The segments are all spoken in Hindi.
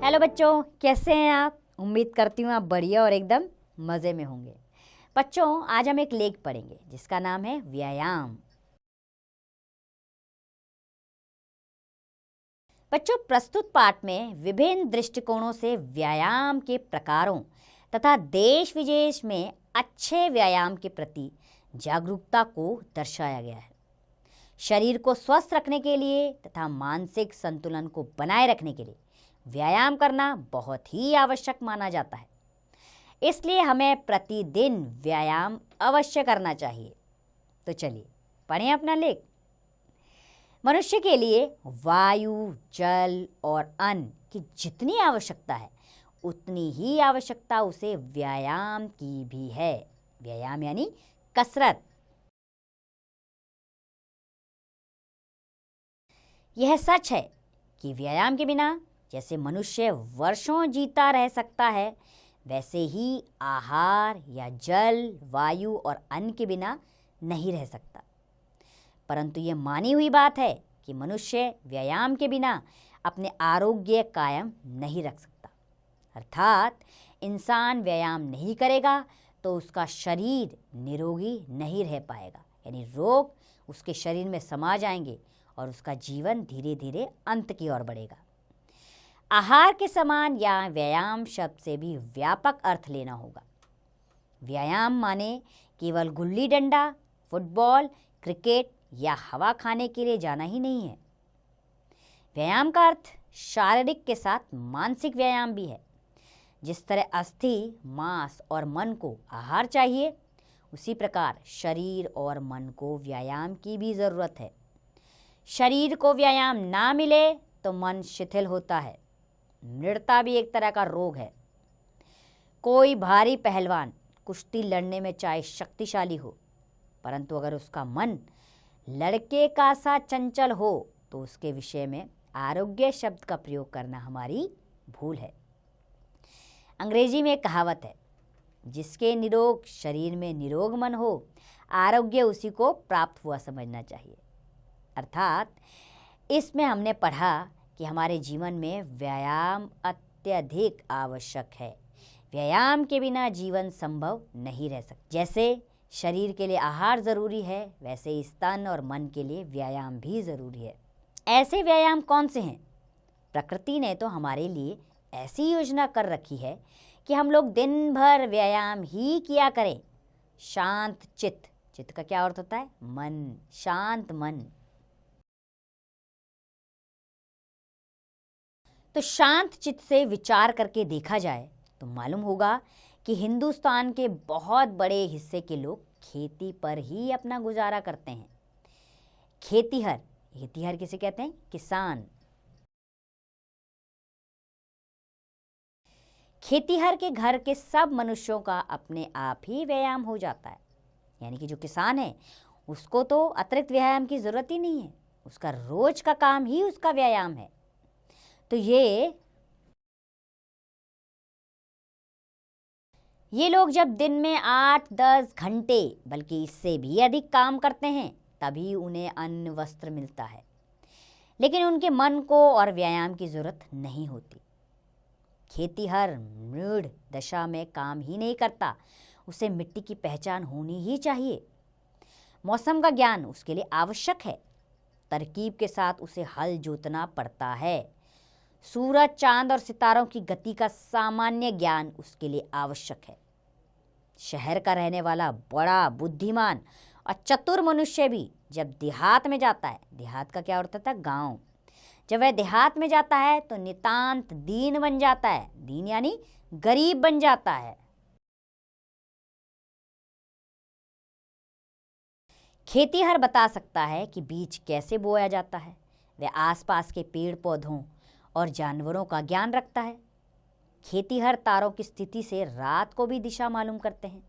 हेलो बच्चों, कैसे हैं आप? उम्मीद करती हूँ आप बढ़िया और एकदम मज़े में होंगे। बच्चों, आज हम एक लेख पढ़ेंगे जिसका नाम है व्यायाम। बच्चों, प्रस्तुत पाठ में विभिन्न दृष्टिकोणों से व्यायाम के प्रकारों तथा देश विदेश में अच्छे व्यायाम के प्रति जागरूकता को दर्शाया गया है। शरीर को स्वस्थ रखने के लिए तथा मानसिक संतुलन को बनाए रखने के लिए व्यायाम करना बहुत ही आवश्यक माना जाता है। इसलिए हमें प्रतिदिन व्यायाम अवश्य करना चाहिए। तो चलिए पढ़ें अपना लेख। मनुष्य के लिए वायु, जल और अन्न की जितनी आवश्यकता है उतनी ही आवश्यकता उसे व्यायाम की भी है। व्यायाम यानी कसरत। यह सच है कि व्यायाम के बिना जैसे मनुष्य वर्षों जीता रह सकता है, वैसे ही आहार या जल, वायु और अन्न के बिना नहीं रह सकता। परंतु ये मानी हुई बात है कि मनुष्य व्यायाम के बिना अपने आरोग्य कायम नहीं रख सकता। अर्थात इंसान व्यायाम नहीं करेगा तो उसका शरीर निरोगी नहीं रह पाएगा, यानी रोग उसके शरीर में समा जाएंगे और उसका जीवन धीरे धीरे अंत की ओर बढ़ेगा। आहार के समान या व्यायाम शब्द से भी व्यापक अर्थ लेना होगा। व्यायाम माने केवल गुल्ली डंडा, फुटबॉल, क्रिकेट या हवा खाने के लिए जाना ही नहीं है। व्यायाम का अर्थ शारीरिक के साथ मानसिक व्यायाम भी है। जिस तरह अस्थि, मांस और मन को आहार चाहिए, उसी प्रकार शरीर और मन को व्यायाम की भी ज़रूरत है। शरीर को व्यायाम ना मिले तो मन शिथिल होता है। मृतता भी एक तरह का रोग है। कोई भारी पहलवान कुश्ती लड़ने में चाहे शक्तिशाली हो, परंतु अगर उसका मन लड़के का सा चंचल हो तो उसके विषय में आरोग्य शब्द का प्रयोग करना हमारी भूल है। अंग्रेजी में एक कहावत है, जिसके निरोग शरीर में निरोग मन हो, आरोग्य उसी को प्राप्त हुआ समझना चाहिए। अर्थात इसमें हमने पढ़ा कि हमारे जीवन में व्यायाम अत्यधिक आवश्यक है। व्यायाम के बिना जीवन संभव नहीं रह सकता। जैसे शरीर के लिए आहार ज़रूरी है, वैसे ही तन और मन के लिए व्यायाम भी ज़रूरी है। ऐसे व्यायाम कौन से हैं? प्रकृति ने तो हमारे लिए ऐसी योजना कर रखी है कि हम लोग दिन भर व्यायाम ही किया करें। शांत चित्त, चित्त का क्या अर्थ होता है? मन, शांत मन। तो शांत चित्त से विचार करके देखा जाए तो मालूम होगा कि हिंदुस्तान के बहुत बड़े हिस्से के लोग खेती पर ही अपना गुजारा करते हैं। खेतीहर, खेतीहर किसे कहते हैं? किसान। खेतीहर के घर के सब मनुष्यों का अपने आप ही व्यायाम हो जाता है। यानी कि जो किसान है उसको तो अतिरिक्त व्यायाम की ज़रूरत ही नहीं है, उसका रोज का काम ही उसका व्यायाम है। तो ये लोग जब दिन में 8-10 घंटे बल्कि इससे भी अधिक काम करते हैं, तभी उन्हें अन्न वस्त्र मिलता है। लेकिन उनके मन को और व्यायाम की ज़रूरत नहीं होती। खेतीहर मृड दशा में काम ही नहीं करता, उसे मिट्टी की पहचान होनी ही चाहिए। मौसम का ज्ञान उसके लिए आवश्यक है। तरकीब के साथ उसे हल जोतना पड़ता है। सूरज, चांद और सितारों की गति का सामान्य ज्ञान उसके लिए आवश्यक है। शहर का रहने वाला बड़ा बुद्धिमान और चतुर मनुष्य भी जब देहात में जाता है, देहात का क्या अर्थ होता है? गांव। जब वह देहात में जाता है तो नितांत दीन बन जाता है। दीन यानी गरीब बन जाता है। खेतीहर बता सकता है कि बीज कैसे बोया जाता है। वह आसपास के पेड़ पौधों और जानवरों का ज्ञान रखता है। खेतीहर तारों की स्थिति से रात को भी दिशा मालूम करते हैं।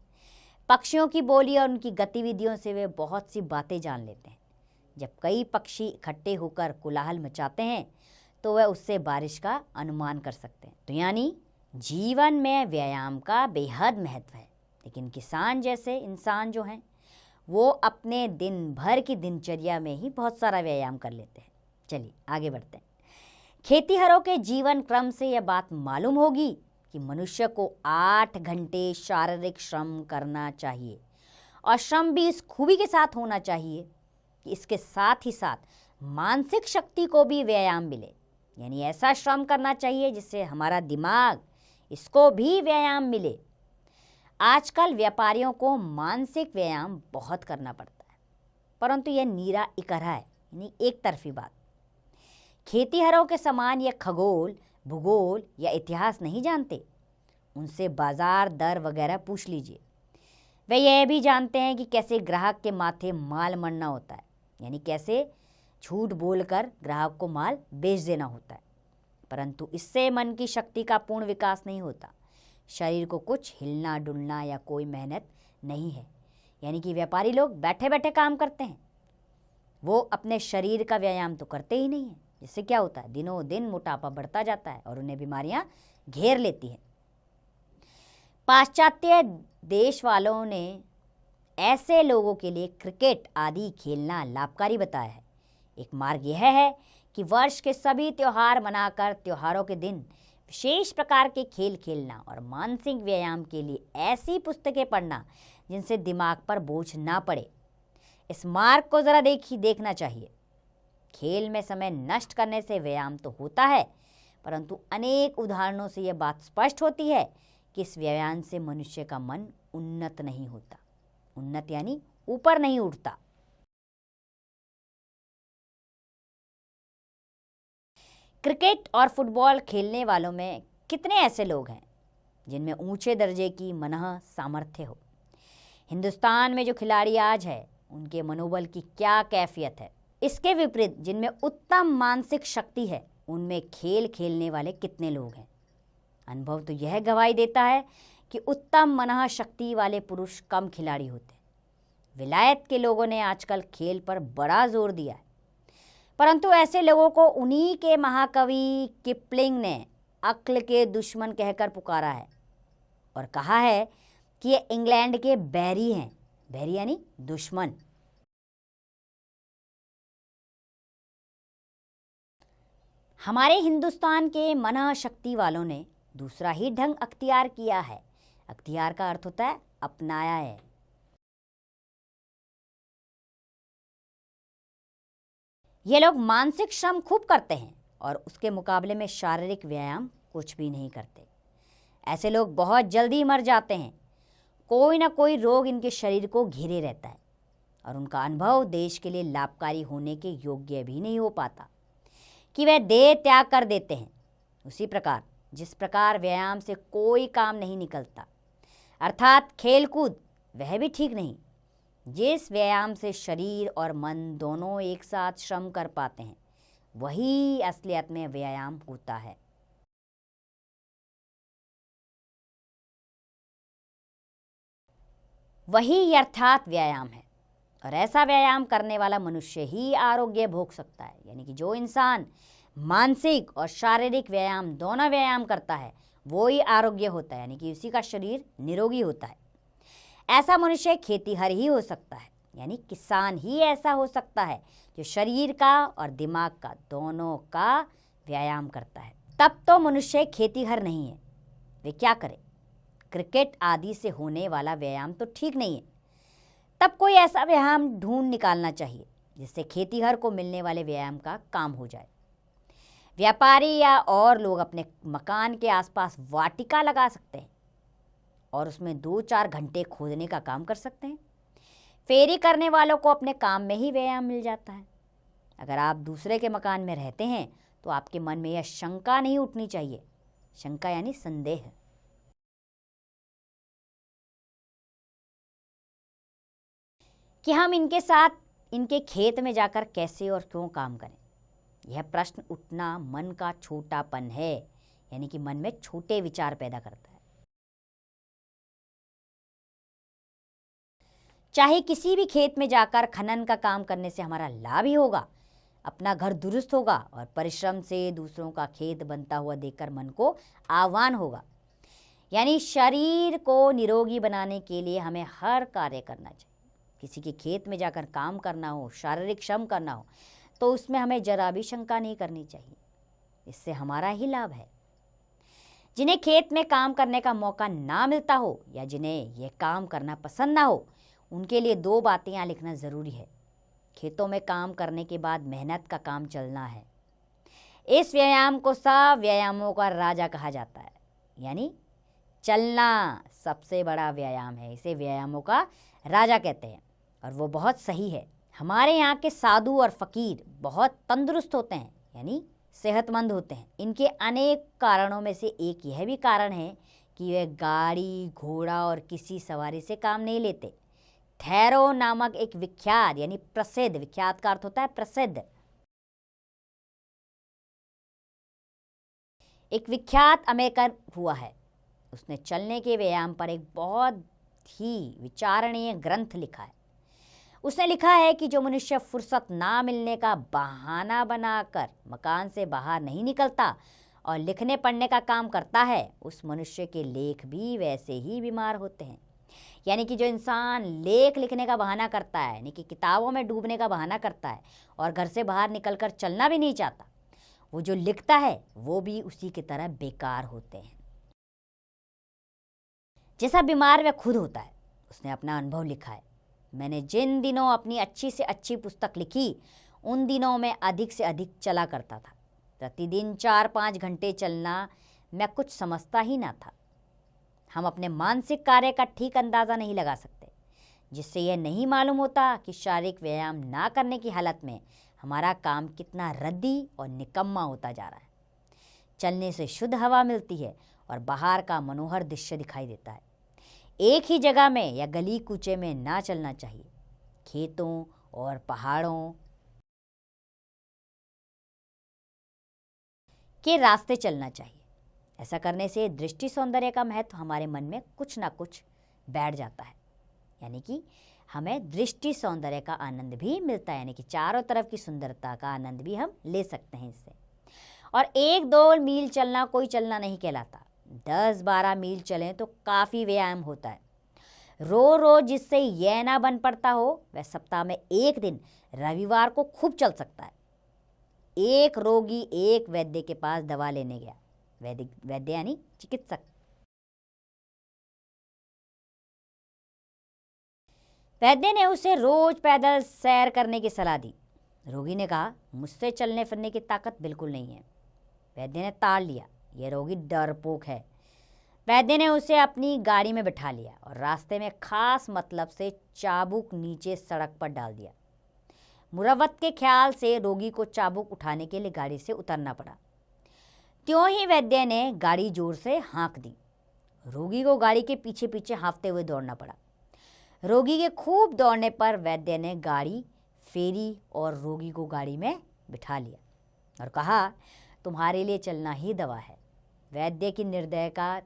पक्षियों की बोली और उनकी गतिविधियों से वे बहुत सी बातें जान लेते हैं। जब कई पक्षी इकट्ठे होकर कोलाहल मचाते हैं तो वह उससे बारिश का अनुमान कर सकते हैं। तो यानी जीवन में व्यायाम का बेहद महत्व है। लेकिन किसान जैसे इंसान जो हैं, वो अपने दिन भर की दिनचर्या में ही बहुत सारा व्यायाम कर लेते हैं। चलिए आगे बढ़ते हैं। खेतीहरों के जीवन क्रम से यह बात मालूम होगी कि मनुष्य को 8 घंटे शारीरिक श्रम करना चाहिए और श्रम भी इस खूबी के साथ होना चाहिए कि इसके साथ ही साथ मानसिक शक्ति को भी व्यायाम मिले। यानी ऐसा श्रम करना चाहिए जिससे हमारा दिमाग, इसको भी व्यायाम मिले। आजकल व्यापारियों को मानसिक व्यायाम बहुत करना पड़ता है, परंतु यह नीरा इकरा है, यानी एक तरफी बात। खेतीहरों के समान यह खगोल, भूगोल या इतिहास नहीं जानते। उनसे बाजार दर वगैरह पूछ लीजिए। वे यह भी जानते हैं कि कैसे ग्राहक के माथे माल मढ़ना होता है, यानी कैसे झूठ बोलकर ग्राहक को माल बेच देना होता है। परंतु इससे मन की शक्ति का पूर्ण विकास नहीं होता। शरीर को कुछ हिलना डुलना या कोई मेहनत नहीं है। यानी कि व्यापारी लोग बैठे बैठे काम करते हैं, वो अपने शरीर का व्यायाम तो करते ही नहीं है। जिससे क्या होता है, दिनों दिन मोटापा बढ़ता जाता है और उन्हें बीमारियां घेर लेती हैं। पाश्चात्य देश वालों ने ऐसे लोगों के लिए क्रिकेट आदि खेलना लाभकारी बताया है। एक मार्ग यह है कि वर्ष के सभी त्योहार मनाकर त्योहारों के दिन विशेष प्रकार के खेल खेलना और मानसिक व्यायाम के लिए ऐसी पुस्तकें पढ़ना जिनसे दिमाग पर बोझ ना पड़े। इस मार्ग को ज़रा देखना चाहिए। खेल में समय नष्ट करने से व्यायाम तो होता है, परंतु अनेक उदाहरणों से यह बात स्पष्ट होती है कि इस व्यायाम से मनुष्य का मन उन्नत नहीं होता। उन्नत यानी ऊपर नहीं उठता। क्रिकेट और फुटबॉल खेलने वालों में कितने ऐसे लोग हैं जिनमें ऊंचे दर्जे की मनः सामर्थ्य हो। हिंदुस्तान में जो खिलाड़ी आज है उनके मनोबल की क्या कैफियत है। इसके विपरीत जिनमें उत्तम मानसिक शक्ति है उनमें खेल खेलने वाले कितने लोग हैं। अनुभव तो यह गवाही देता है कि उत्तम मनः शक्ति वाले पुरुष कम खिलाड़ी होते हैं। विलायत के लोगों ने आजकल खेल पर बड़ा जोर दिया है, परंतु ऐसे लोगों को उन्हीं के महाकवि किपलिंग ने अक्ल के दुश्मन कहकर पुकारा है और कहा है कि ये इंग्लैंड के बैरी हैं। बैरी यानी दुश्मन। हमारे हिंदुस्तान के मनः शक्ति वालों ने दूसरा ही ढंग अख्तियार किया है। अख्तियार का अर्थ होता है अपनाया है। ये लोग मानसिक श्रम खूब करते हैं और उसके मुकाबले में शारीरिक व्यायाम कुछ भी नहीं करते। ऐसे लोग बहुत जल्दी मर जाते हैं। कोई ना कोई रोग इनके शरीर को घेरे रहता है और उनका अनुभव देश के लिए लाभकारी होने के योग्य भी नहीं हो पाता कि वह देह त्याग कर देते हैं। उसी प्रकार जिस प्रकार व्यायाम से कोई काम नहीं निकलता, अर्थात खेलकूद, वह भी ठीक नहीं। जिस व्यायाम से शरीर और मन दोनों एक साथ श्रम कर पाते हैं वही असलियत में व्यायाम होता है। वही अर्थात व्यायाम है और ऐसा व्यायाम करने वाला मनुष्य ही आरोग्य भोग सकता है। यानी कि जो इंसान मानसिक और शारीरिक व्यायाम दोनों व्यायाम करता है वो ही आरोग्य होता है, यानी कि उसी का शरीर निरोगी होता है। ऐसा मनुष्य खेतीहर ही हो सकता है, यानी किसान ही ऐसा हो सकता है जो शरीर का और दिमाग का दोनों का व्यायाम करता है। तब तो मनुष्य खेतीहर नहीं है। वे क्या करे? क्रिकेट आदि से होने वाला व्यायाम तो ठीक नहीं है। तब कोई ऐसा व्यायाम ढूंढ निकालना चाहिए जिससे खेतीहर को मिलने वाले व्यायाम का काम हो जाए। व्यापारी या और लोग अपने मकान के आसपास वाटिका लगा सकते हैं और उसमें 2-4 घंटे खोदने का काम कर सकते हैं। फेरी करने वालों को अपने काम में ही व्यायाम मिल जाता है। अगर आप दूसरे के मकान में रहते हैं तो आपके मन में यह शंका नहीं उठनी चाहिए। शंका यानी संदेह। कि हम इनके साथ इनके खेत में जाकर कैसे और क्यों काम करें। यह प्रश्न उठना मन का छोटापन है, यानी कि मन में छोटे विचार पैदा करता है। चाहे किसी भी खेत में जाकर खनन का काम करने से हमारा लाभ ही होगा, अपना घर दुरुस्त होगा और परिश्रम से दूसरों का खेत बनता हुआ देखकर मन को आह्वान होगा। यानी शरीर को निरोगी बनाने के लिए हमें हर कार्य करना चाहिए। किसी के खेत में जाकर काम करना हो, शारीरिक श्रम करना हो, तो उसमें हमें जरा भी शंका नहीं करनी चाहिए। इससे हमारा ही लाभ है। जिन्हें खेत में काम करने का मौका ना मिलता हो या जिन्हें यह काम करना पसंद ना हो, उनके लिए 2 बातें यहाँ लिखना ज़रूरी है। खेतों में काम करने के बाद मेहनत का काम चलना है। इस व्यायाम को सब व्यायामों का राजा कहा जाता है, यानी चलना सबसे बड़ा व्यायाम है। इसे व्यायामों का राजा कहते हैं और वो बहुत सही है। हमारे यहाँ के साधु और फकीर बहुत तंदुरुस्त होते हैं, यानी सेहतमंद होते हैं। इनके अनेक कारणों में से एक यह भी कारण है कि वे गाड़ी, घोड़ा और किसी सवारी से काम नहीं लेते। थैरो नामक एक विख्यात यानी प्रसिद्ध, विख्यात का अर्थ होता है प्रसिद्ध, एक विख्यात अमेरिकन हुआ है। उसने चलने के व्यायाम पर एक बहुत ही विचारणीय ग्रंथ लिखा है। उसने लिखा है कि जो मनुष्य फुर्सत ना मिलने का बहाना बनाकर मकान से बाहर नहीं निकलता और लिखने पढ़ने का काम करता है, उस मनुष्य के लेख भी वैसे ही बीमार होते हैं। यानी कि जो इंसान लेख लिखने का बहाना करता है, यानी कि किताबों में डूबने का बहाना करता है और घर से बाहर निकलकर चलना भी नहीं चाहता, वो जो लिखता है वो भी उसी की तरह बेकार होते हैं। जैसा बीमार वह खुद होता है। उसने अपना अनुभव लिखा है। मैंने जिन दिनों अपनी अच्छी से अच्छी पुस्तक लिखी, उन दिनों में अधिक से अधिक चला करता था। प्रतिदिन 4-5 घंटे चलना मैं कुछ समझता ही ना था। हम अपने मानसिक कार्य का ठीक अंदाज़ा नहीं लगा सकते, जिससे यह नहीं मालूम होता कि शारीरिक व्यायाम ना करने की हालत में हमारा काम कितना रद्दी और निकम्मा होता जा रहा है। चलने से शुद्ध हवा मिलती है और बाहर का मनोहर दृश्य दिखाई देता है। एक ही जगह में या गली कूचे में ना चलना चाहिए। खेतों और पहाड़ों के रास्ते चलना चाहिए। ऐसा करने से दृष्टि सौंदर्य का महत्व हमारे मन में कुछ ना कुछ बैठ जाता है, यानी कि हमें दृष्टि सौंदर्य का आनंद भी मिलता है, यानी कि चारों तरफ की सुंदरता का आनंद भी हम ले सकते हैं इससे। और 1-2 मील चलना कोई चलना नहीं कहलाता। 10-12 मील चलें तो काफ़ी व्यायाम होता है। रोज जिससे यह ना बन पड़ता हो, वह सप्ताह में 1 दिन रविवार को खूब चल सकता है। एक रोगी एक वैद्य के पास दवा लेने गया। वैद्य यानी चिकित्सक। वैद्य ने उसे रोज पैदल सैर करने की सलाह दी। रोगी ने कहा, मुझसे चलने फिरने की ताकत बिल्कुल नहीं है। वैद्य ने टाल लिया, यह रोगी डरपोक है। वैद्य ने उसे अपनी गाड़ी में बिठा लिया और रास्ते में खास मतलब से चाबुक नीचे सड़क पर डाल दिया। मुरव्वत के ख्याल से रोगी को चाबुक उठाने के लिए गाड़ी से उतरना पड़ा। त्यों ही वैद्य ने गाड़ी जोर से हाँक दी। रोगी को गाड़ी के पीछे पीछे हाँफते हुए दौड़ना पड़ा। रोगी के खूब दौड़ने पर वैद्य ने गाड़ी फेरी और रोगी को गाड़ी में बिठा लिया और कहा, तुम्हारे लिए चलना ही दवा है। वैद्य की निर्दयता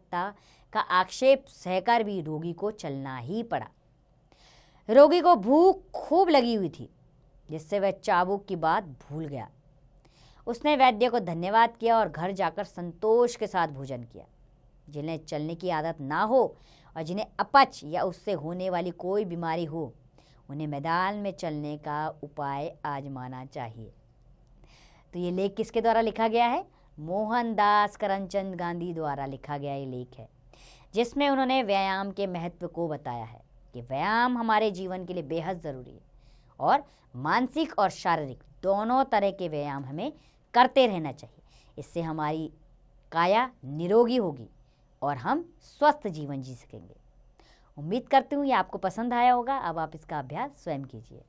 का आक्षेप सहकर भी रोगी को चलना ही पड़ा। रोगी को भूख खूब लगी हुई थी, जिससे वह चाबुक की बात भूल गया। उसने वैद्य को धन्यवाद किया और घर जाकर संतोष के साथ भोजन किया। जिन्हें चलने की आदत ना हो और जिन्हें अपच या उससे होने वाली कोई बीमारी हो, उन्हें मैदान में चलने का उपाय आजमाना चाहिए। तो ये लेख किसके द्वारा लिखा गया है? मोहनदास करमचंद गांधी द्वारा लिखा गया ये लेख है, जिसमें उन्होंने व्यायाम के महत्व को बताया है कि व्यायाम हमारे जीवन के लिए बेहद ज़रूरी है और मानसिक और शारीरिक दोनों तरह के व्यायाम हमें करते रहना चाहिए। इससे हमारी काया निरोगी होगी और हम स्वस्थ जीवन जी सकेंगे। उम्मीद करती हूँ ये आपको पसंद आया होगा। अब आप इसका अभ्यास स्वयं कीजिए।